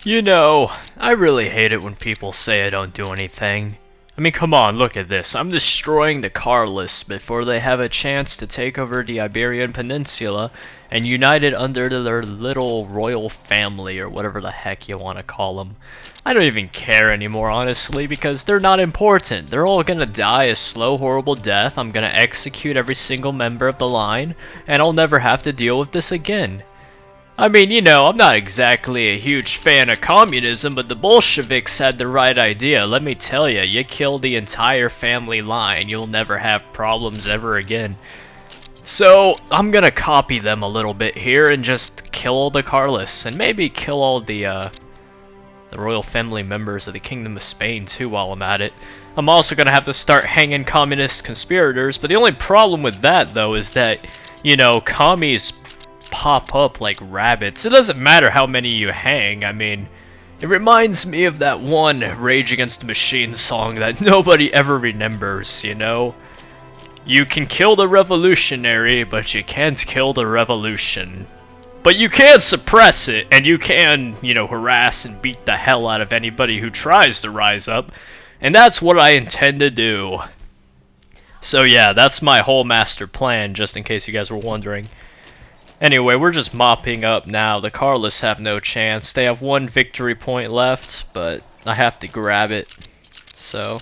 You know, I really hate it when people say I don't do anything. I mean, come on, look at this. I'm destroying the Carlists before they have a chance to take over the Iberian Peninsula and unite it under their little royal family, or whatever the heck you want to call them. I don't even care anymore, honestly, because they're not important. They're all gonna die a slow, horrible death. I'm gonna execute every single member of the line, and I'll never have to deal with this again. I mean, you know, I'm not exactly a huge fan of communism, but the Bolsheviks had the right idea. Let me tell you, you kill the entire family line, you'll never have problems ever again. So, I'm gonna copy them a little bit here and just kill all the Carlists, and maybe kill all the royal family members of the Kingdom of Spain too while I'm at it. I'm also gonna have to start hanging communist conspirators, but the only problem with that, though, is that, you know, commies pop up like rabbits. It doesn't matter how many you hang. I mean, it reminds me of that one Rage Against the Machine song that nobody ever remembers, you know? You can kill the revolutionary, but you can't kill the revolution. But you can suppress it, and you can, you know, harass and beat the hell out of anybody who tries to rise up. And that's what I intend to do. So yeah, that's my whole master plan, just in case you guys were wondering. Anyway, we're just mopping up now. The Carlists have no chance. They have one victory point left, but I have to grab it. So,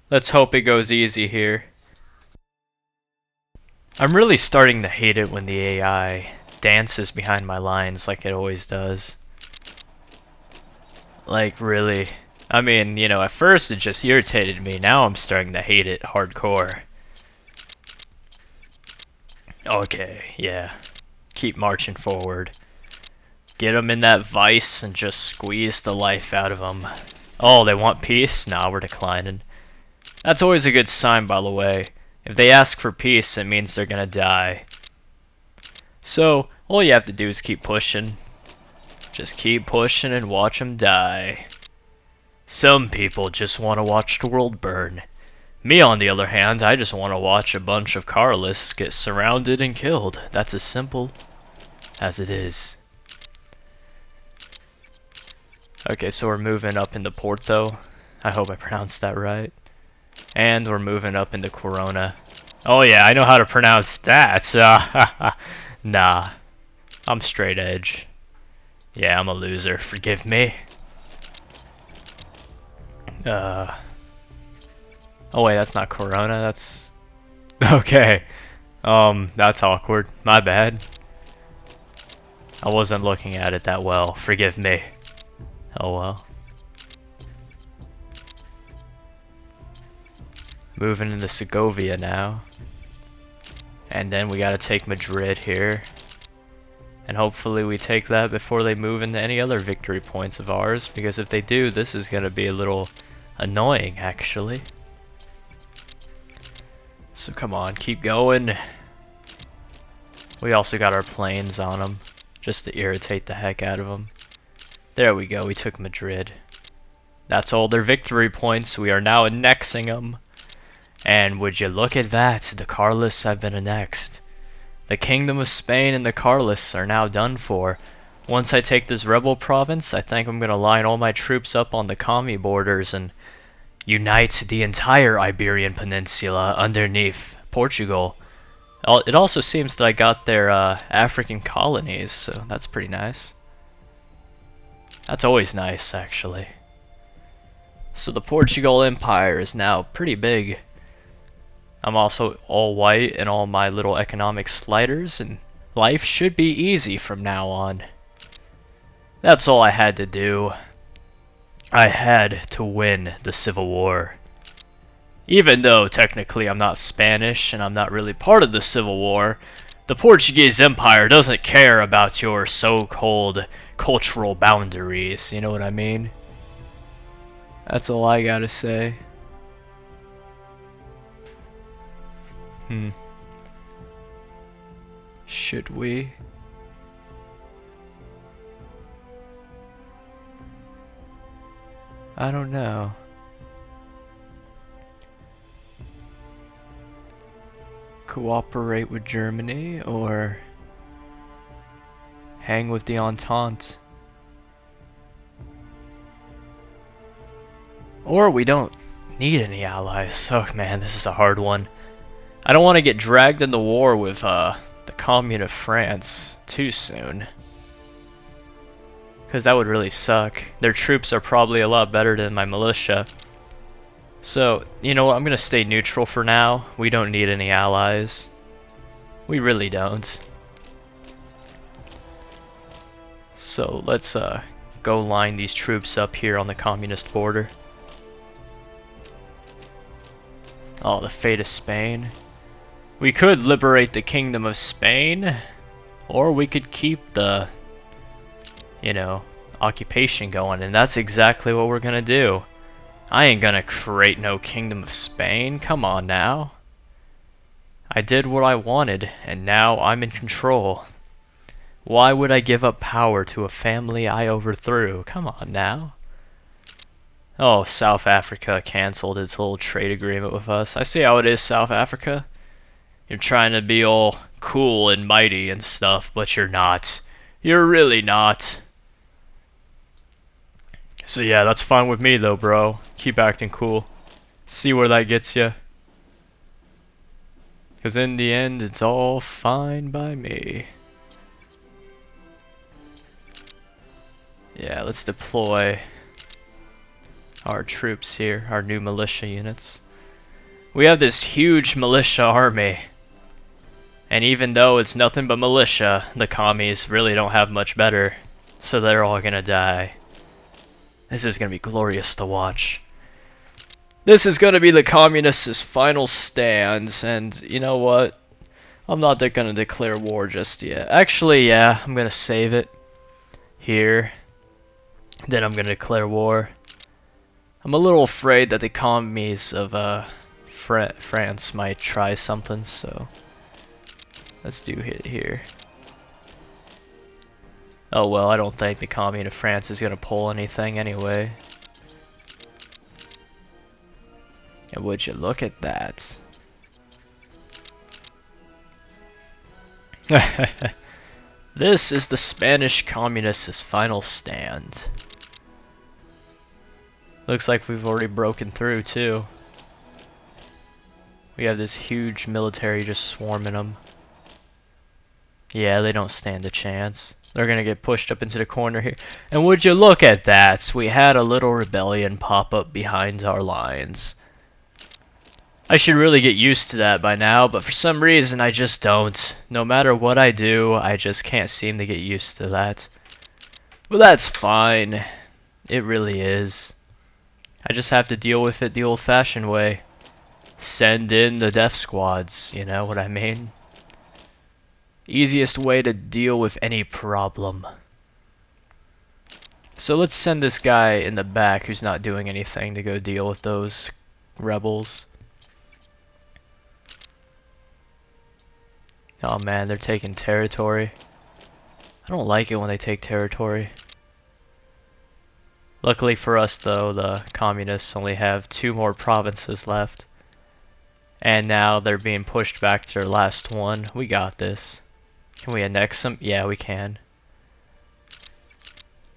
let's hope it goes easy here. I'm really starting to hate it when the AI dances behind my lines like it always does. Like, really. I mean, you know, at first it just irritated me. Now I'm starting to hate it hardcore. Okay, yeah. Keep marching forward. Get them in that vice and just squeeze the life out of them. Oh, they want peace? Nah, we're declining. That's always a good sign, by the way. If they ask for peace, it means they're gonna die. So, all you have to do is keep pushing. Just keep pushing and watch them die. Some people just want to watch the world burn. Me, on the other hand, I just want to watch a bunch of Carlists get surrounded and killed. That's as simple as it is. Okay, so we're moving up into Porto. I hope I pronounced that right. And we're moving up into Corona. Oh yeah, I know how to pronounce that. Nah, I'm straight edge. Yeah, I'm a loser. Forgive me. Oh wait, that's not Corona, that's... Okay. That's awkward. My bad. I wasn't looking at it that well. Forgive me. Oh well. Moving into Segovia now. And then we gotta take Madrid here. And hopefully we take that before they move into any other victory points of ours, because if they do, this is gonna be a little annoying, actually. So come on, keep going. We also got our planes on them, just to irritate the heck out of them. There we go, we took Madrid. That's all their victory points, we are now annexing them. And would you look at that, the Carlists have been annexed. The Kingdom of Spain and the Carlists are now done for. Once I take this rebel province, I think I'm gonna line all my troops up on the commie borders and unite the entire Iberian Peninsula underneath Portugal. It also seems that I got their African colonies, so that's pretty nice. That's always nice, actually. So the Portugal Empire is now pretty big. I'm also all white and all my little economic sliders, and life should be easy from now on. That's all I had to do. I had to win the Civil War. Even though technically I'm not Spanish and I'm not really part of the Civil War, the Portuguese Empire doesn't care about your so-called cultural boundaries, you know what I mean? That's all I gotta say. Should we? I don't know. Cooperate with Germany or hang with the Entente? Or we don't need any allies. Oh man, this is a hard one. I don't want to get dragged into war with the Commune of France too soon. Because that would really suck. Their troops are probably a lot better than my militia. So, you know what, I'm going to stay neutral for now. We don't need any allies. We really don't. So let's go line these troops up here on the communist border. Oh, the fate of Spain. We could liberate the Kingdom of Spain, or we could keep the, you know, occupation going, and that's exactly what we're gonna do. I ain't gonna create no Kingdom of Spain, come on now. I did what I wanted, and now I'm in control. Why would I give up power to a family I overthrew? Come on now. Oh, South Africa canceled its little trade agreement with us. I see how it is, South Africa. You're trying to be all cool and mighty and stuff, but you're not. You're really not. So yeah, that's fine with me though, bro. Keep acting cool. See where that gets you. Because in the end, it's all fine by me. Yeah, let's deploy our troops here, our new militia units. We have this huge militia army. And even though it's nothing but militia, the commies really don't have much better. So they're all gonna die. This is gonna be glorious to watch. This is gonna be the communists' final stand, and you know what? I'm not gonna declare war just yet. Actually, yeah, I'm gonna save it here. Then I'm gonna declare war. I'm a little afraid that the commies of France might try something, so let's do it here. Oh well, I don't think the commune of France is gonna pull anything anyway. And would you look at that? This is the Spanish communists' final stand. Looks like we've already broken through too. We have this huge military just swarming them. Yeah, they don't stand a chance. They're gonna get pushed up into the corner here. And would you look at that? We had a little rebellion pop up behind our lines. I should really get used to that by now, but for some reason I just don't. No matter what I do, I just can't seem to get used to that. But that's fine. It really is. I just have to deal with it the old-fashioned way. Send in the death squads, you know what I mean? Easiest way to deal with any problem. So let's send this guy in the back who's not doing anything to go deal with those rebels. Oh man, they're taking territory. I don't like it when they take territory. Luckily for us though, the communists only have 2 more provinces left. And now they're being pushed back to their last one. We got this. Can we annex them? Yeah, we can.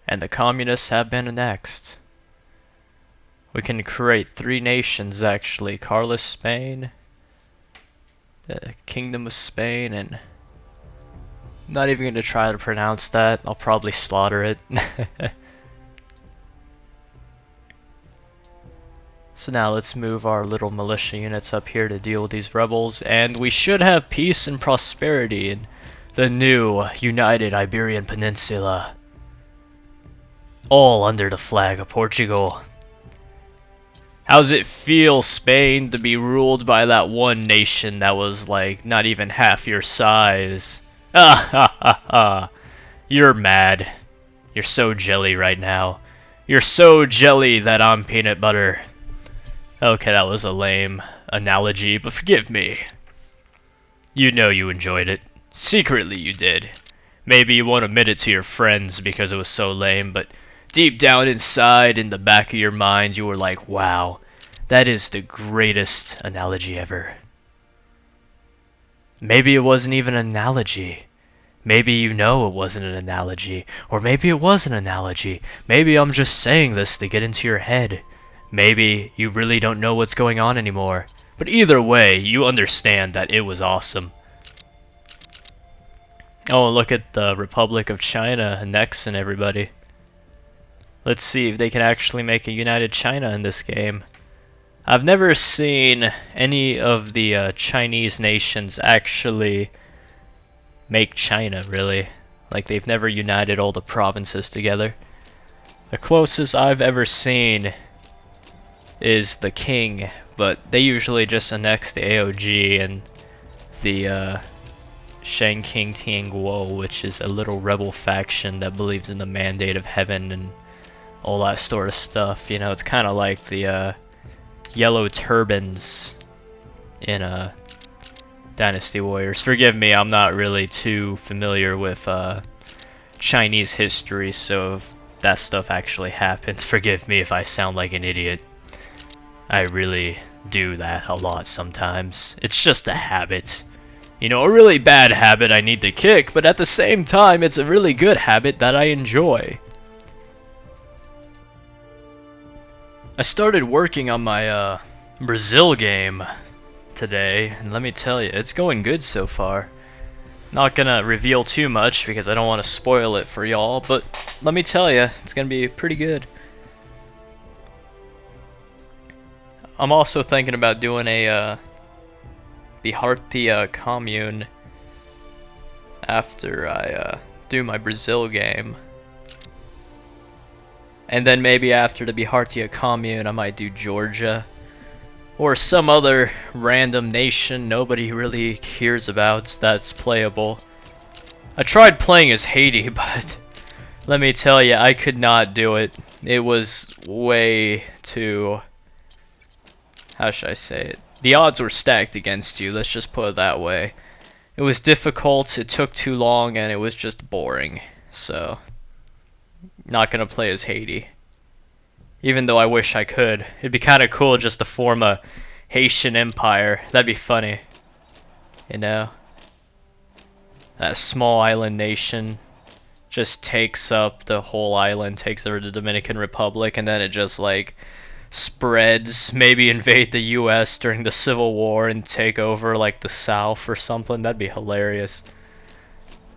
And the communists have been annexed. We can create 3 nations actually. Carlists, Spain, the Kingdom of Spain, and I'm not even going to try to pronounce that. I'll probably slaughter it. So now let's move our little militia units up here to deal with these rebels, and we should have peace and prosperity in the new United Iberian Peninsula. All under the flag of Portugal. How's it feel, Spain, to be ruled by that one nation that was like not even half your size? Ah ha ha ha. You're mad. You're so jelly right now. You're so jelly that I'm peanut butter. Okay, that was a lame analogy, but forgive me. You know you enjoyed it. Secretly you did. Maybe you won't admit it to your friends because it was so lame, but deep down inside, in the back of your mind, you were like, wow, that is the greatest analogy ever. Maybe it wasn't even an analogy. Maybe you know it wasn't an analogy. Or maybe it was an analogy. Maybe I'm just saying this to get into your head. Maybe you really don't know what's going on anymore. But either way, you understand that it was awesome. Oh, look at the Republic of China annexing everybody. Let's see if they can actually make a united China in this game. I've never seen any of the Chinese nations actually make China, really. Like, they've never united all the provinces together. The closest I've ever seen is the king, but they usually just annex the AOG and the Shang King Tian Guo, which is a little rebel faction that believes in the mandate of heaven and all that sort of stuff. You know, it's kind of like the yellow turbans in Dynasty Warriors. Forgive me, I'm not really too familiar with Chinese history, so if that stuff actually happens, forgive me if I sound like an idiot. I really do that a lot sometimes. It's just a habit. You know, a really bad habit I need to kick, but at the same time, it's a really good habit that I enjoy. I started working on my Brazil game today, and let me tell you, it's going good so far. Not gonna reveal too much because I don't want to spoil it for y'all, but let me tell you, it's gonna be pretty good. I'm also thinking about doing a Bihartia commune after I do my Brazil game. And then maybe after the Bihartia commune, I might do Georgia. Or some other random nation nobody really hears about that's playable. I tried playing as Haiti, but let me tell you, I could not do it. It was way too... how should I say it? The odds were stacked against you, let's just put it that way. It was difficult, it took too long, and it was just boring. So... not gonna play as Haiti. Even though I wish I could. It'd be kinda cool just to form a Haitian empire. That'd be funny. You know? That small island nation just takes up the whole island, takes over the Dominican Republic, and then it just like spreads, maybe invade the US during the Civil War and take over like the South or something. That'd be hilarious.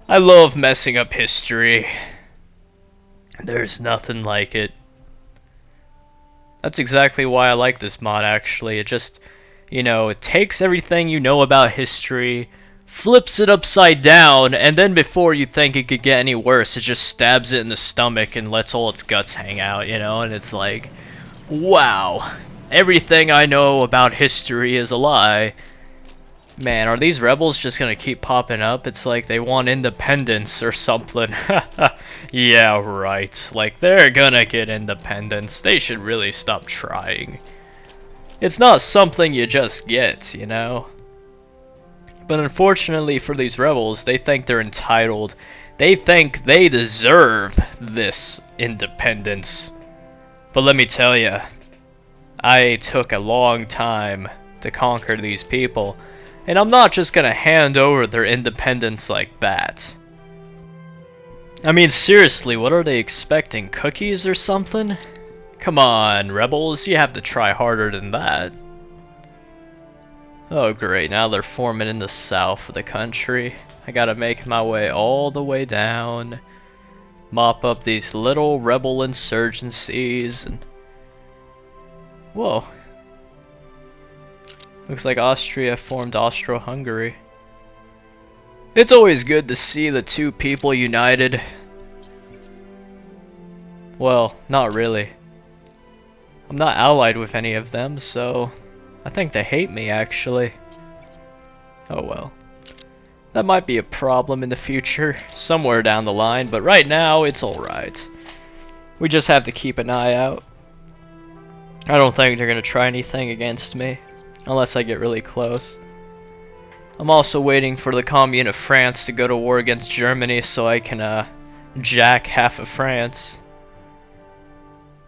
I love messing up history. There's nothing like it. That's exactly why I like this mod, actually. It just, you know, it takes everything you know about history, flips it upside down, and then before you think it could get any worse, it just stabs it in the stomach and lets all its guts hang out, you know? And it's like, wow, everything I know about history is a lie. Man, are these rebels just gonna keep popping up? It's like they want independence or something. Yeah, right. Like, they're gonna get independence. They should really stop trying. It's not something you just get, you know? But unfortunately for these rebels, they think they're entitled. They think they deserve this independence. But let me tell you, I took a long time to conquer these people. And I'm not just gonna hand over their independence like that. I mean, seriously, what are they expecting? Cookies or something? Come on, rebels, you have to try harder than that. Oh great, now they're forming in the south of the country. I gotta make my way all the way down, mop up these little rebel insurgencies, and... whoa. Looks like Austria formed Austro-Hungary. It's always good to see the two people united. Well, not really. I'm not allied with any of them, so I think they hate me, actually. Oh well. That might be a problem in the future, somewhere down the line, but right now, it's alright. We just have to keep an eye out. I don't think they're gonna try anything against me. Unless I get really close. I'm also waiting for the Commune of France to go to war against Germany so I can jack half of France.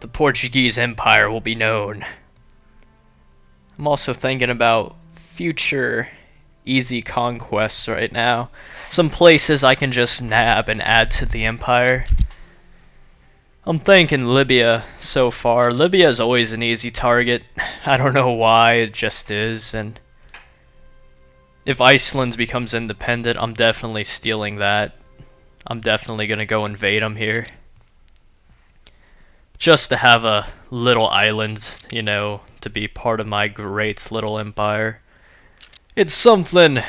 The Portuguese Empire will be known. I'm also thinking about future easy conquests right now. Some places I can just nab and add to the empire. I'm thinking Libya so far. Libya is always an easy target. I don't know why, it just is. And if Iceland becomes independent, I'm definitely stealing that. I'm definitely gonna go invade them here. Just to have a little island, you know, to be part of my great little empire. It's something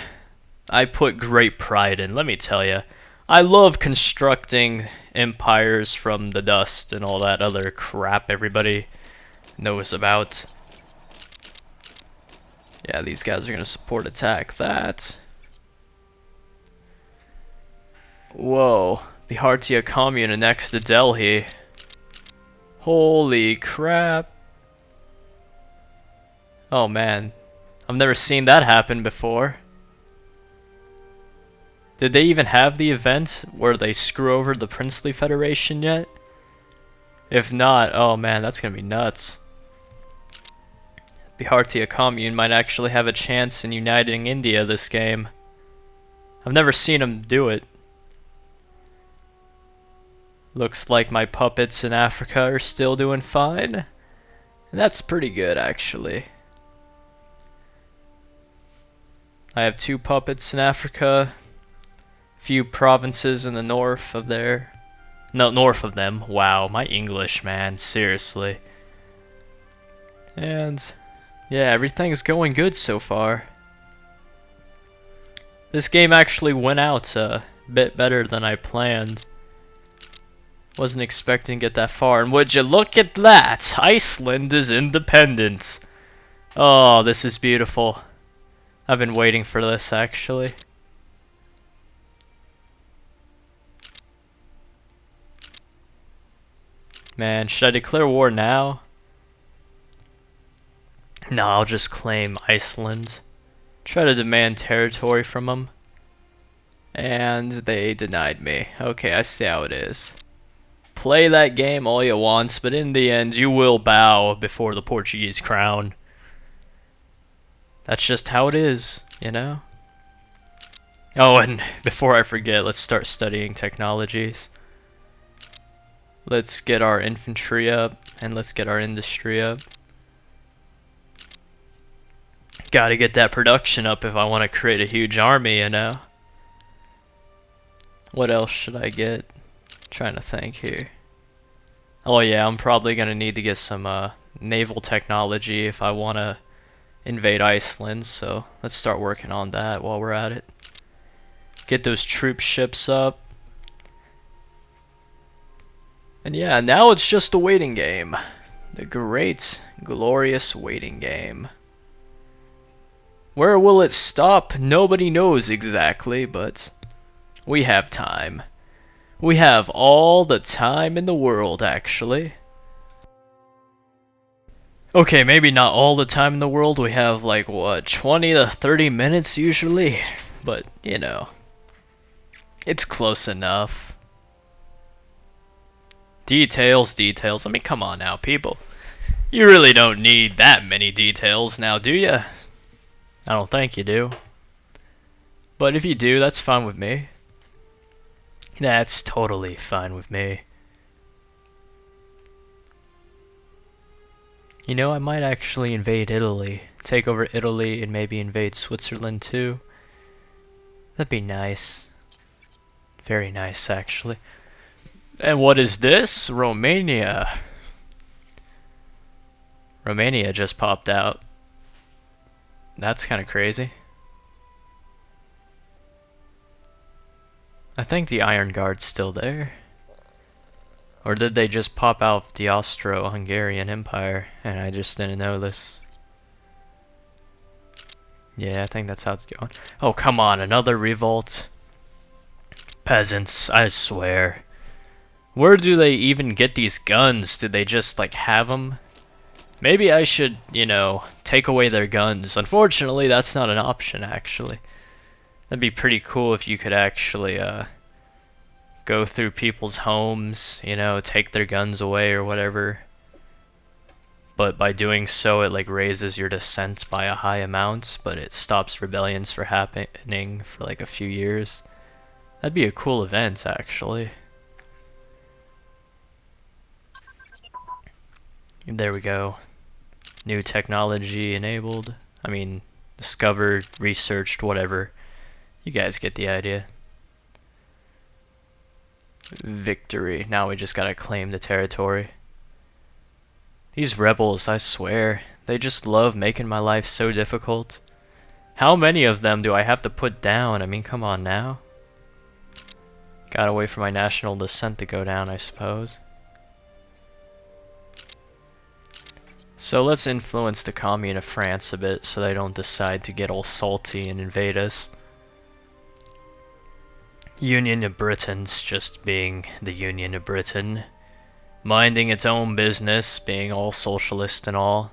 I put great pride in, let me tell you. I love constructing empires from the dust and all that other crap everybody knows about. Yeah, these guys are gonna support attack that. Whoa, Bhartiya commune next to Delhi. Holy crap. Oh man, I've never seen that happen before. Did they even have the event where they screw over the Princely Federation yet? If not, oh man, that's gonna be nuts. Bhartiya commune might actually have a chance in uniting India this game. I've never seen them do it. Looks like my puppets in Africa are still doing fine. And that's pretty good, actually. I have 2 puppets in Africa. Few provinces in the north of there. No, north of them. Wow, my English, man. Seriously. And yeah, everything's going good so far. This game actually went out a bit better than I planned. Wasn't expecting to get that far. And would you look at that? Iceland is independent. Oh, this is beautiful. I've been waiting for this, actually. Man, should I declare war now? No, I'll just claim Iceland. Try to demand territory from them. And they denied me. Okay, I see how it is. Play that game all you want, but in the end you will bow before the Portuguese crown. That's just how it is, you know? Oh, and before I forget, let's start studying technologies. Let's get our infantry up, and let's get our industry up. Gotta get that production up if I want to create a huge army, you know? What else should I get? Trying to think here. Oh yeah, I'm probably gonna need to get some naval technology if I want to invade Iceland, so let's start working on that while we're at it. Get those troop ships up. And yeah, now it's just a waiting game. The great, glorious waiting game. Where will it stop? Nobody knows exactly, but we have time. We have all the time in the world, actually. Okay, maybe not all the time in the world. We have like, what, 20 to 30 minutes usually? But, you know, it's close enough. Details, details. I mean, come on now, people. You really don't need that many details now, do you? I don't think you do. But if you do, that's fine with me. That's totally fine with me. You know, I might actually invade Italy. Take over Italy and maybe invade Switzerland too. That'd be nice. Very nice, actually. And what is this? Romania. Romania just popped out. That's kind of crazy. I think the Iron Guard's still there. Or did they just pop out the Austro-Hungarian Empire and I just didn't know this? Yeah, I think that's how it's going. Oh, come on, another revolt. Peasants, I swear. Where do they even get these guns? Do they just, like, have them? Maybe I should, you know, take away their guns. Unfortunately, that's not an option, actually. That'd be pretty cool if you could actually, go through people's homes, you know, take their guns away or whatever. But by doing so, it, like, raises your dissent by a high amount, but it stops rebellions from happening for, like, a few years. That'd be a cool event, actually. There we go. New technology enabled. I mean, discovered, researched, whatever. You guys get the idea. Victory. Now we just gotta claim the territory. These rebels, I swear, they just love making my life so difficult. How many of them do I have to put down? I mean, come on now. Gotta wait for my national descent to go down, I suppose. So let's influence the commune of France a bit so they don't decide to get all salty and invade us. Union of Britons just being the Union of Britain. Minding its own business, being all socialist and all.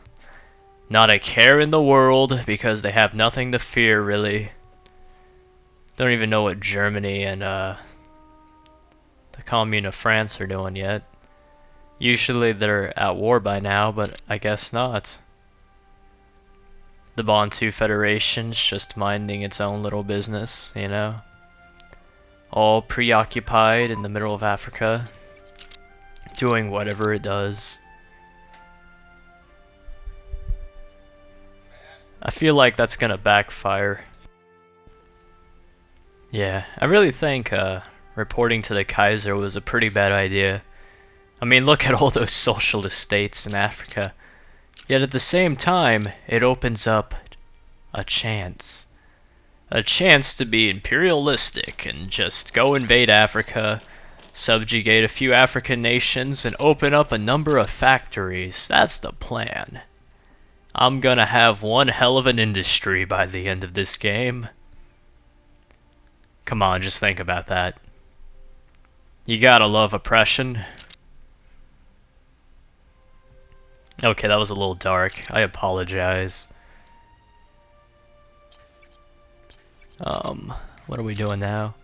Not a care in the world because they have nothing to fear, really. Don't even know what Germany and the commune of France are doing yet. Usually they're at war by now, but I guess not. The Bantu Federation's just minding its own little business, you know? All preoccupied in the middle of Africa, doing whatever it does. I feel like that's gonna backfire. Yeah, I really think reporting to the Kaiser was a pretty bad idea. I mean, look at all those socialist states in Africa. Yet at the same time, it opens up a chance. A chance to be imperialistic and just go invade Africa, subjugate a few African nations, and open up a number of factories. That's the plan. I'm gonna have one hell of an industry by the end of this game. Come on, just think about that. You gotta love oppression. Okay, that was a little dark. I apologize. What are we doing now?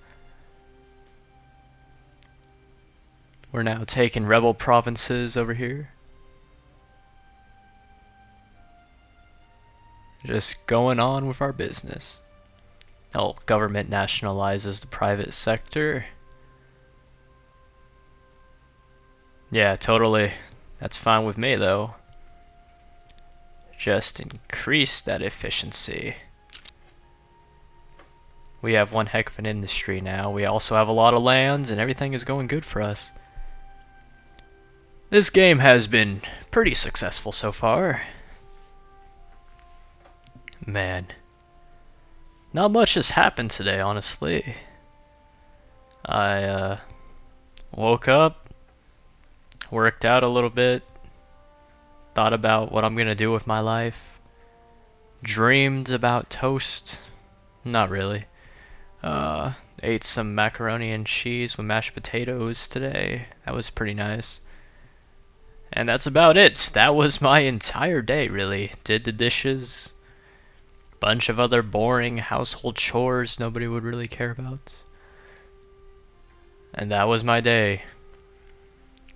We're now taking rebel provinces over here. Just going on with our business. Oh, government nationalizes the private sector. Yeah, totally. That's fine with me, though. Just increase that efficiency. We have one heck of an industry now. We also have a lot of lands, and everything is going good for us. This game has been pretty successful so far. Man. Not much has happened today, honestly. I woke up, worked out a little bit, thought about what I'm gonna do with my life, dreamed about toast. Not really. Ate some macaroni and cheese with mashed potatoes today. That was pretty nice. And that's about it. That was my entire day, really. Did the dishes. Bunch of other boring household chores nobody would really care about. And that was my day.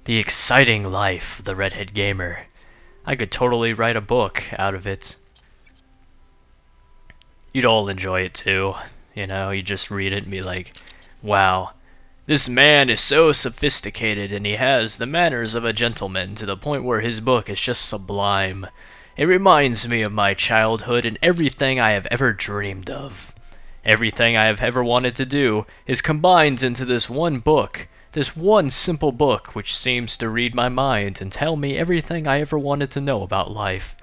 The exciting life of the Redhead Gamer. I could totally write a book out of it. You'd all enjoy it too. You know, you just read it and be like, wow, this man is so sophisticated and he has the manners of a gentleman to the point where his book is just sublime. It reminds me of my childhood and everything I have ever dreamed of. Everything I have ever wanted to do is combined into this one book, this one simple book which seems to read my mind and tell me everything I ever wanted to know about life.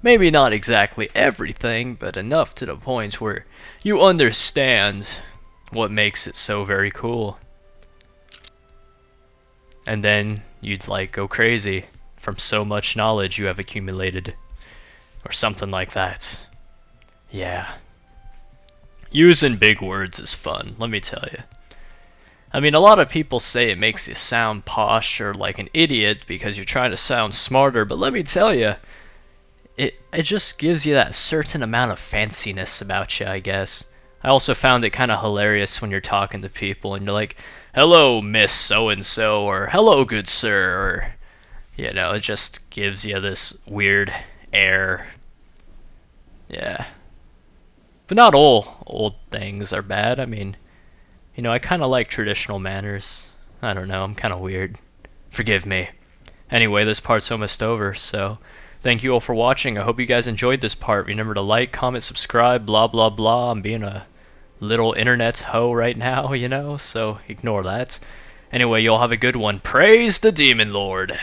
Maybe not exactly everything, but enough to the point where you understand what makes it so very cool. And then you'd like go crazy from so much knowledge you have accumulated. Or something like that. Yeah. Using big words is fun, let me tell you. I mean, a lot of people say it makes you sound posh or like an idiot because you're trying to sound smarter, but let me tell you, it just gives you that certain amount of fanciness about you, I guess. I also found it kind of hilarious when you're talking to people and you're like, hello, Miss So-and-so, or hello, good sir, or, you know, it just gives you this weird air. Yeah. But not all old things are bad. I mean, you know, I kind of like traditional manners. I don't know, I'm kind of weird. Forgive me. Anyway, this part's almost over, so thank you all for watching. I hope you guys enjoyed this part. Remember to like, comment, subscribe, blah blah blah. I'm being a little internet hoe right now, you know, so ignore that. Anyway, y'all have a good one. Praise the Demon Lord!